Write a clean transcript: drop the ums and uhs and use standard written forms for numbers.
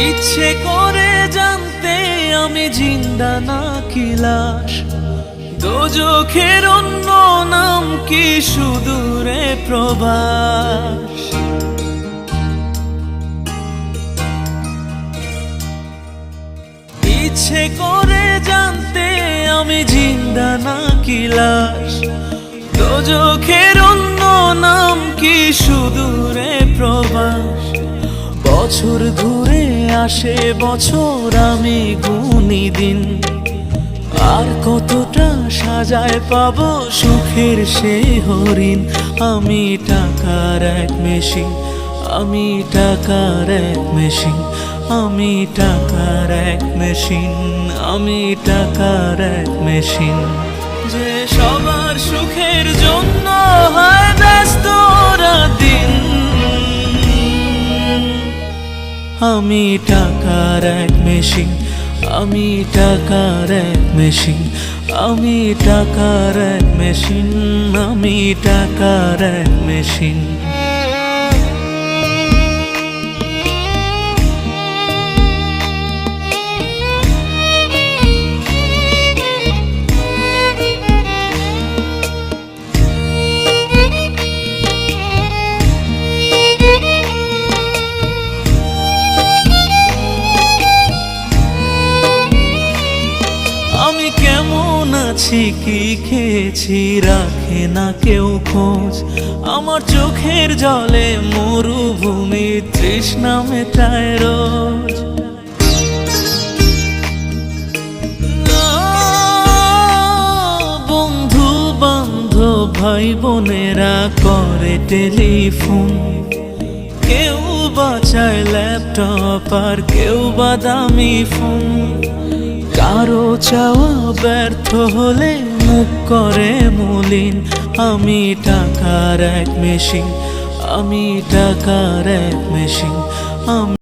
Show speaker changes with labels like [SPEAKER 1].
[SPEAKER 1] ইচ্ছে করে জানতে আমি জিন্দা নাকি লাশ, দোজখের অন্য নাম কি সুদূরে প্রবাস। ইচ্ছে করে জানতে আমি জিন্দা নাকি লাশ, দোজখের অন্য নাম কি সুদূরে প্রবাস। বছর ঘুরে আসে বছর, আমি গুনি দিন, আর কতটা সাজায় পাবো সুখের সে হরিণ। আমি টাকার এক মেশিন, আমি টাকার এক মেশিন, আমি টাকার এক মেশিন, আমি টাকার এক মেশিন। যে সবার সুখের জন্য হয় ব্যস্ত দিন, আমি টাকার এক মেশিন, আমি টাকার এক মেশিন, আমি টাকার এক মেশিন, আমি টাকার এক মেশিন। আমি কেমন আছি কি খেয়েছি রাখে না কেউ খোঁজ, আমার চোখের জলে মরুভূমি তৃষ্ণা মেটায় রোজ। বন্ধু বান্ধব ভাই বোনেরা করে টেলিফোন, কেউ বাঁচায় ল্যাপটপ আর কেউ বা দামি ফোন। কারো চাওয়া ব্যর্থ হলে মুখ করে মলিন, আমি টাকার এক মেশিন, আমি টাকার এক মেশিন, আমি